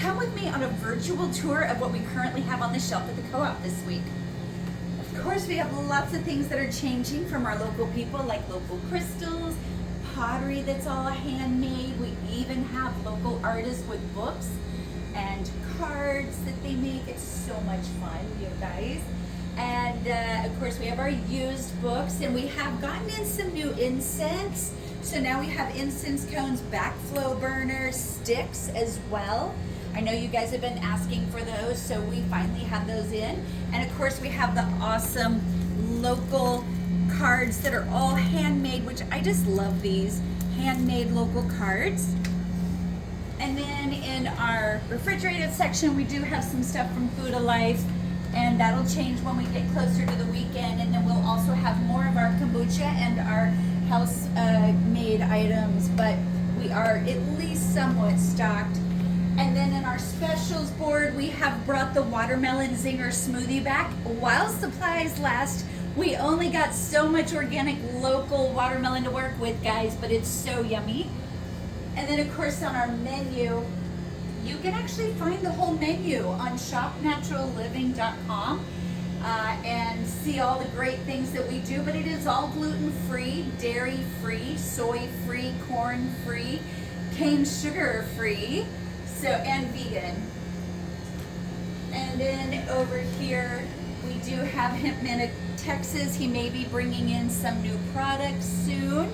come with me on a virtual tour of what we currently have on the shelf at the co-op this week. Of course, we have lots of things that are changing from our local people, like local crystals, pottery that's all handmade. We even have local artists with books and cards that they make. It's so much fun, you guys. And of course, we have our used books, and we have gotten in some new incense. So now we have incense cones, backflow burners, sticks as well. I know you guys have been asking for those, so we finally have those in. And of course, we have the awesome local cards that are all handmade, which I just love these handmade local cards. And then in our refrigerated section, we do have some stuff from Food Alive, and that'll change when we get closer to the weekend. And then we'll also have more of our kombucha and our house made items, but we are at least somewhat stocked. And then in our specials board, we have brought the watermelon zinger smoothie back while supplies last. We only got so much organic local watermelon to work with, guys, but it's so yummy. And then of course on our menu, you can actually find the whole menu on shopnaturalliving.com and see all the great things that we do, but it is all gluten-free, dairy-free, soy-free, corn-free, cane sugar-free, so, and vegan. And then over here, we do have Hempman, Texas. He may be bringing in some new products soon.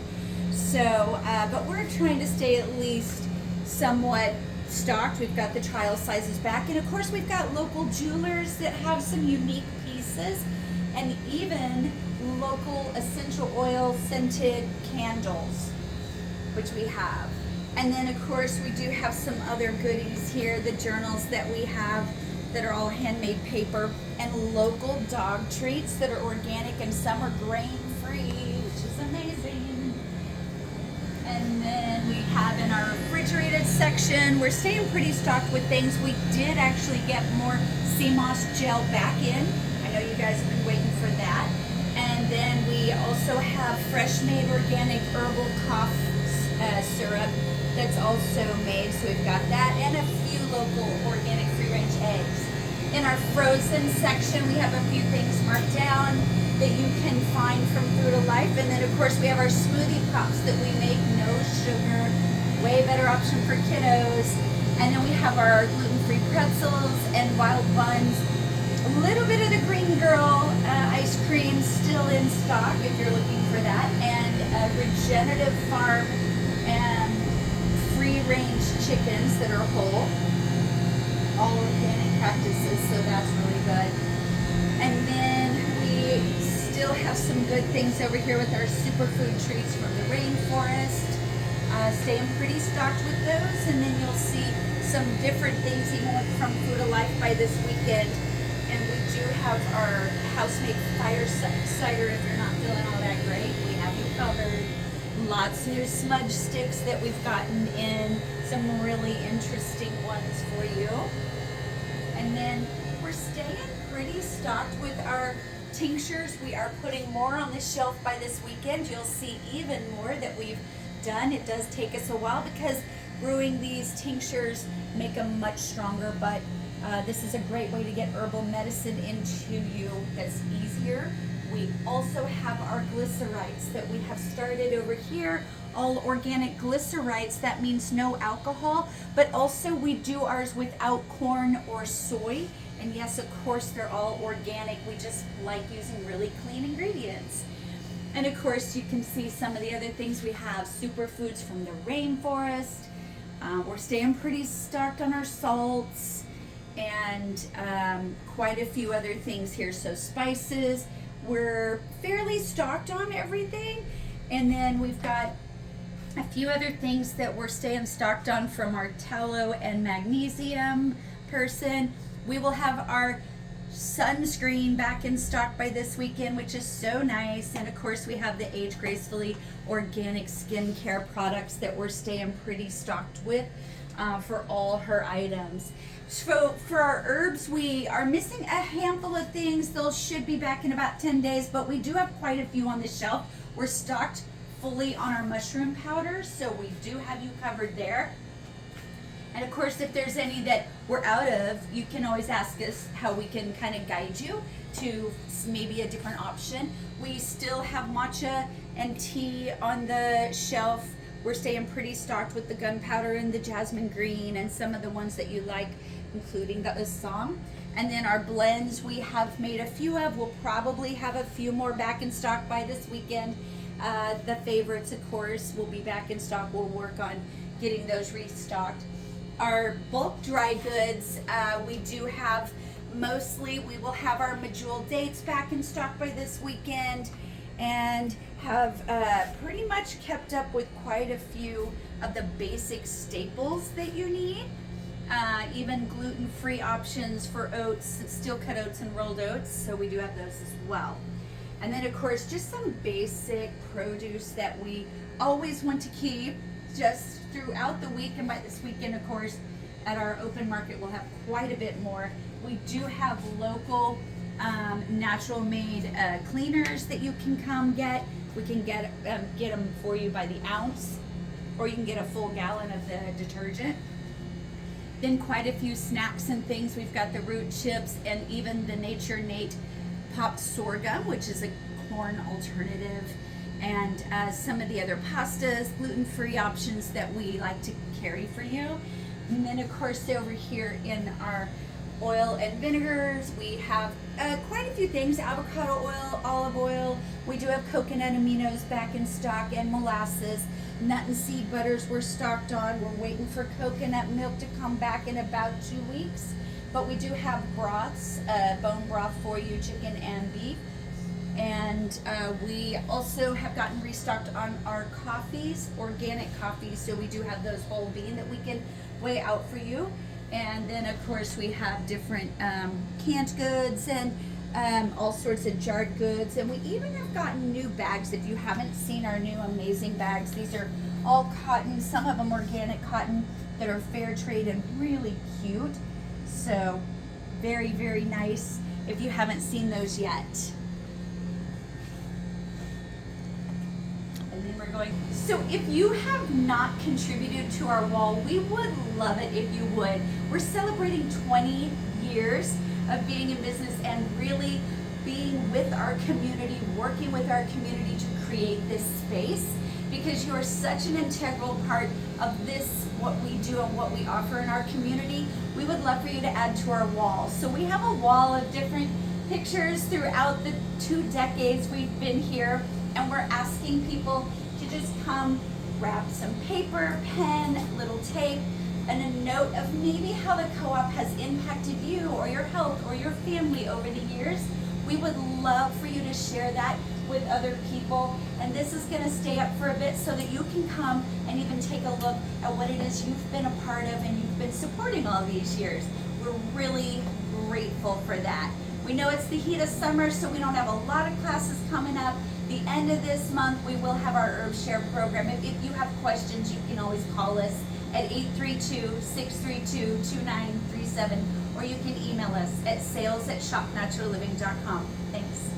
So, but we're trying to stay at least somewhat stocked. We've got the trial sizes back, and of course we've got local jewelers that have some unique pieces, and even local essential oil scented candles, which we have. And then of course we do have some other goodies here, the journals that we have that are all handmade paper, and local dog treats that are organic, and some are grain free, which is amazing. And then we have in our refrigerated section, we're staying pretty stocked with things. We did actually get more sea moss gel back in. I know you guys have been waiting for that. And then we also have fresh made organic herbal cough syrup that's also made. So we've got that, and a few local organic free range eggs. In our frozen section, we have a few things marked down that you can find from Food Alive. And then of course we have our smoothie pops that we make, no sugar, way better option for kiddos. And then we have our gluten-free pretzels and wild buns. A little bit of the Green Girl ice cream still in stock if you're looking for that. And Regenerative Farm and free-range chickens that are whole. All organic practices, so that's really good. And then we still have some good things over here with our superfood treats from the rainforest. Staying pretty stocked with those, and then you'll see some different things even from Food Alive by this weekend. And we do have our house-made fire cider if you're not feeling all that great. We have you covered. Lots of new smudge sticks that we've gotten in, some really interesting ones for you. And then we're staying pretty stocked with our tinctures. We are putting more on the shelf by this weekend. You'll see even more that we've done. It does take us a while because brewing these tinctures make them much stronger, but this is a great way to get herbal medicine into you that's easier. We also have our glycerites that we have started over here, all organic glycerites. That means no alcohol, but also we do ours without corn or soy. And yes, of course, they're all organic. We just like using really clean ingredients. And of course, you can see some of the other things we have, superfoods from the rainforest. We're staying pretty stocked on our salts and quite a few other things here. So spices, we're fairly stocked on everything. And then we've got a few other things that we're staying stocked on from our tallow and magnesium person. We will have our sunscreen back in stock by this weekend, which is so nice. And of course we have the Age Gracefully organic skincare products that we're staying pretty stocked with for all her items. So for our herbs, we are missing a handful of things. Those should be back in about 10 days, but we do have quite a few on the shelf. We're stocked fully on our mushroom powders, so we do have you covered there. And of course, if there's any that we're out of, you can always ask us how we can kind of guide you to maybe a different option. We still have matcha and tea on the shelf. We're staying pretty stocked with the gunpowder and the jasmine green and some of the ones that you like, including the Assam. And then our blends, we have made a few of. We'll probably have a few more back in stock by this weekend. The favorites, of course, will be back in stock. We'll work on getting those restocked. Our bulk dry goods, we do have mostly, we will have our Medjool dates back in stock by this weekend, and have pretty much kept up with quite a few of the basic staples that you need. Even gluten-free options for oats, steel cut oats and rolled oats, so we do have those as well. And then of course, just some basic produce that we always want to keep just throughout the week, and by this weekend, of course, at our open market, we'll have quite a bit more. We do have local, natural made cleaners that you can come get. We can get them for you by the ounce, or you can get a full gallon of the detergent. Then quite a few snacks and things. We've got the root chips and even the Nature Nate popped sorghum, which is a corn alternative, and some of the other pastas, gluten-free options that we like to carry for you. And then of course over here in our oil and vinegars, we have quite a few things: avocado oil, olive oil. We do have coconut aminos back in stock, and molasses. Nut and seed butters we're stocked on. We're waiting for coconut milk to come back in about 2 weeks. But we do have broths, bone broth for you, chicken and beef. And we also have gotten restocked on our coffees, organic coffees. So we do have those whole bean that we can weigh out for you. And then of course we have different canned goods and all sorts of jarred goods. And we even have gotten new bags. If you haven't seen our new amazing bags, these are all cotton, some of them organic cotton that are fair trade and really cute. So very, very nice if you haven't seen those yet. And then we're going, so if you have not contributed to our wall, we would love it if you would. We're celebrating 20 years of being in business and really being with our community, working with our community to create this space, because you are such an integral part of this, what we do and what we offer in our community. We would love for you to add to our wall. So we have a wall of different pictures throughout the 2 decades we've been here, and we're asking people to just come grab some paper, pen, little tape, and a note of maybe how the co-op has impacted you or your health or your family over the years. We would love for you to share that with other people, and this is going to stay up for a bit so that you can come and even take a look at what it is you've been a part of and you've been supporting all these years. We're really grateful for that. We know it's the heat of summer, so we don't have a lot of classes coming up. The end of this month, we will have our Herb Share program. If you have questions, you can always call us at 832-632-2937, or you can email us at sales@shopnaturalliving.com. Thanks.